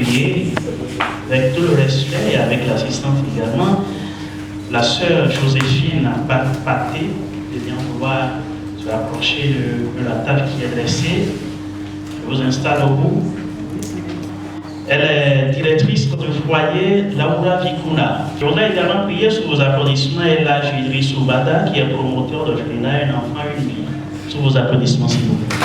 prier avec tout le respect et avec l'assistance également. La sœur Joséphine Paté, de bien pouvoir se rapprocher de la table qui est dressée. Je vous installe au bout. Elle est directrice du foyer Laura Vikuna. Je voudrais également prier sous vos applaudissements Ella Idriss Soubada, qui est promoteur de Frina, un enfant, une vie. Sous vos applaudissements, s'il vous plaît.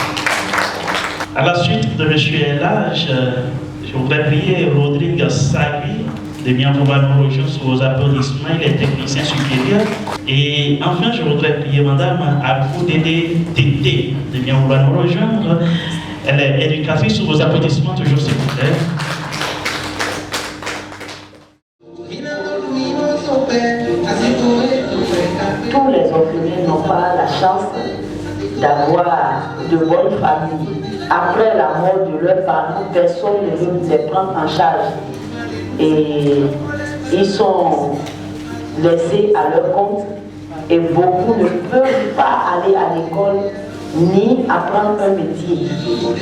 À la suite de M. Ella, je voudrais prier Rodrigue Sagui de bien pouvoir nous rejoindre sous vos applaudissements. Il est technicien supérieur. Et enfin, je voudrais prier Madame Abou Dédé Tété de bien pouvoir nous rejoindre. Elle est éducatrice sous vos applaudissements, toujours s'il vous plaît. Tous les orphelins n'ont pas la chance d'avoir de bonnes familles. Après la mort de leurs parents, personne ne veut les prendre en charge. Et ils sont laissés à leur compte. Et beaucoup ne peuvent pas aller à l'école ni apprendre un métier. Je pense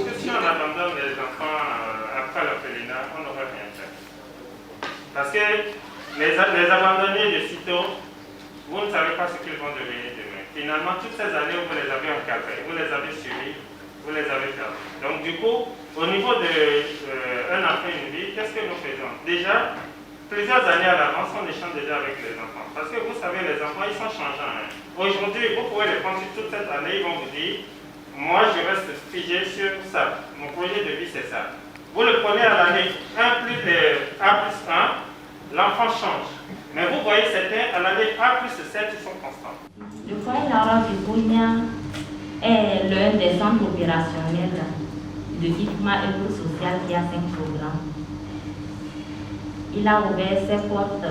que si on abandonne les enfants après l'orphelinat, on n'aurait rien fait. Parce que les abandonner de sitôt, vous ne savez pas ce qu'ils vont devenir demain. Finalement, toutes ces années, vous les avez encadrés, vous les avez suivis, vous les avez perdus. Donc du coup, au niveau d'un enfant, une vie, qu'est-ce que nous faisons? Déjà, plusieurs années à l'avance, on échange déjà avec les enfants. Parce que vous savez, les enfants, ils sont changeants. Hein. Aujourd'hui, vous pouvez les prendre toute cette année, ils vont vous dire, moi, je reste figé sur ça. Mon projet de vie, c'est ça. Vous le prenez à l'année 1 plus 1, l'enfant change. Mais vous voyez, certains, à l'année A plus 7, ils sont constants. Le foyer Laura Vikuna est l'un des centres opérationnels de IFMA Éco Social qui a 5 programmes. Il a ouvert ses portes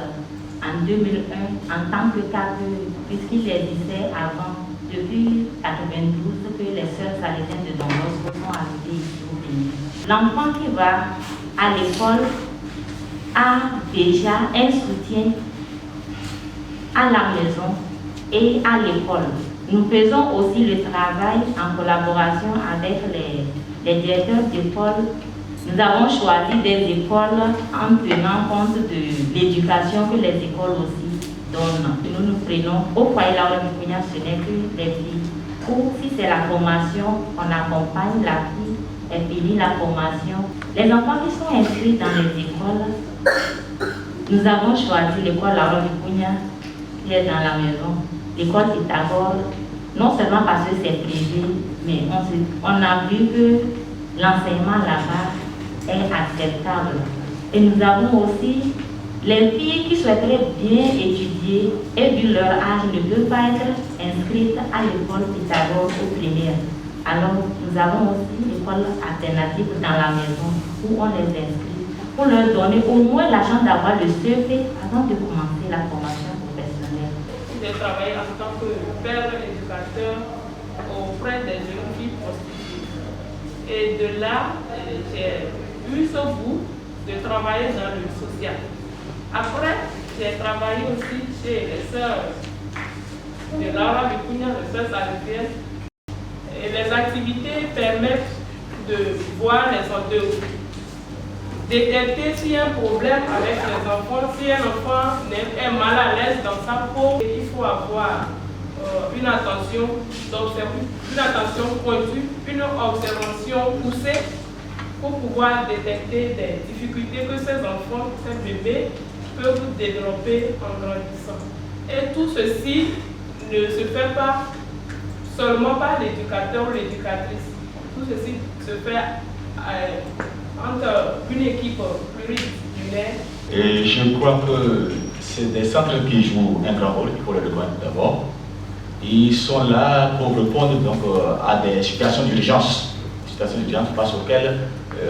en 2001 en tant que cadre, puisqu'il existait avant, depuis 1992, que les sœurs salésiennes de Don Bosco sont arrivées ici au pays. L'enfant qui va à l'école a déjà un soutien à la maison et à l'école. Nous faisons aussi le travail en collaboration avec les directeurs d'école. Nous avons choisi des écoles en tenant compte de l'éducation que les écoles aussi donnent. Nous prenons au foyer Laura Vikuna, ce n'est que les filles. Ou si c'est la formation, on accompagne la fille, elle finit la formation. Les enfants qui sont inscrits dans les écoles, nous avons choisi l'école Laura Vikuna qui est dans la maison, l'école Pythagore, non seulement parce que c'est privé, mais on a vu que l'enseignement là-bas est acceptable. Et nous avons aussi les filles qui souhaiteraient bien étudier et vu leur âge ne peuvent pas être inscrites à l'école Pythagore au primaire. Alors nous avons aussi l'école alternative dans la maison où on les inscrit pour leur donner au moins la chance d'avoir le CEP avant de commencer la formation professionnelle. J'ai travaillé en tant que père éducateur auprès des jeunes filles prostituées. Et de là, j'ai eu ce goût de travailler dans le social. Après, j'ai travaillé aussi chez les sœurs de Laura Vikuna, les sœurs salésiennes. Et les activités permettent de voir de détecter s'il y a un problème avec les enfants, si un enfant est mal à l'aise dans sa peau, il faut avoir une attention pointue, une observation poussée pour pouvoir détecter des difficultés que ces enfants, ces bébés peuvent développer en grandissant. Et tout ceci ne se fait pas seulement par l'éducateur ou l'éducatrice. Tout ceci se fait entre une équipe pluridisciplinaire. Et je crois que c'est des centres qui jouent un grand rôle, il faut le reconnaître d'abord. Ils sont là pour répondre donc, à des situations d'urgence face auxquelles,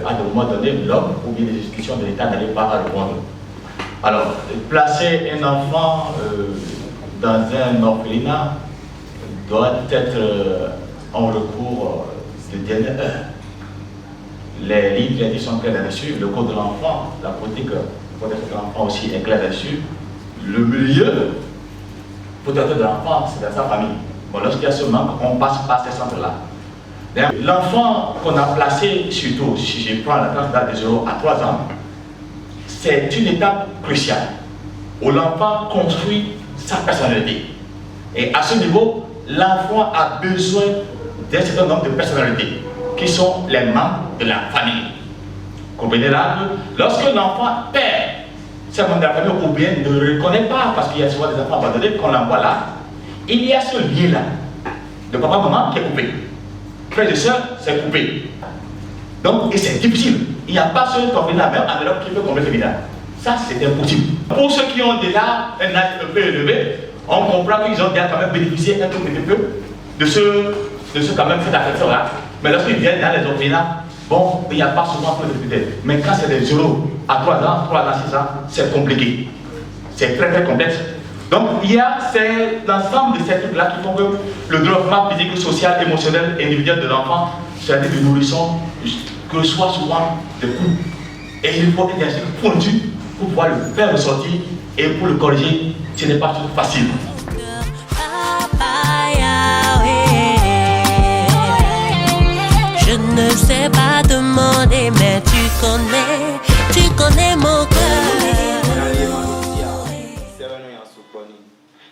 à des moments donnés, l'homme ou bien les institutions de l'État n'allaient pas à répondre. Alors, placer un enfant dans un orphelinat doit être en recours de dernière heure. Les lignes directrices sont claires là-dessus, le code de l'enfant, la politique de l'enfant aussi est claire là-dessus. Le milieu protecteur de l'enfant, c'est dans sa famille. Bon, lorsqu'il y a ce manque, on passe par ces centres-là. L'enfant qu'on a placé, surtout si je prends la tranche d'âge de 0 à 3 ans, c'est une étape cruciale où l'enfant construit sa personnalité. Et à ce niveau, l'enfant a besoin d'un certain nombre de personnalités qui sont les membres de la famille. Comprenez là que lorsque l'enfant perd ses membres de la famille ou bien ne le reconnaît pas, parce qu'il y a souvent des enfants abandonnés qu'on l'envoie là, il y a ce lien-là de papa-maman qui est coupé. Frère et soeur, c'est coupé. Donc, et c'est difficile. Il n'y a pas seul qui la même en Europe qui peut combler ce village. Ça, c'est impossible. Pour ceux qui ont déjà un âge un peu élevé, on comprend qu'ils ont déjà quand même bénéficié un tout petit peu de ce quand même cette affection-là. Mais lorsqu'ils viennent dans les orphelinats, bon, il n'y a pas souvent de difficultés. Mais quand c'est des 0 à 3 ans, 3 ans, 6 ans, c'est compliqué. C'est très très complexe. Donc il y a l'ensemble de ces trucs-là qui font que le développement physique, social, émotionnel, individuel de l'enfant, c'est-à-dire du nourrisson, que soit souvent de coups. Et il faut être fondu pour pouvoir le faire ressortir et pour le corriger, ce n'est pas toujours facile. Je ne sais pas demander, mais tu connais mon cœur.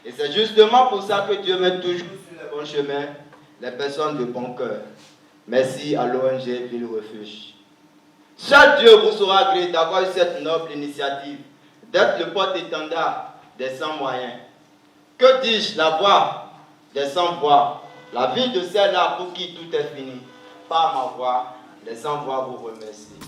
Et c'est justement pour ça que Dieu met toujours sur le bon chemin les personnes de bon cœur. Merci à l'ONG Ville Refuge. Chaque Dieu vous sera gré d'avoir eu cette noble initiative, d'être le porte-étendard des sans moyens. Que dis-je, la voix des sans voix, la vie de celle-là pour qui tout est fini. Par ma voix, les sans voix vous remercient.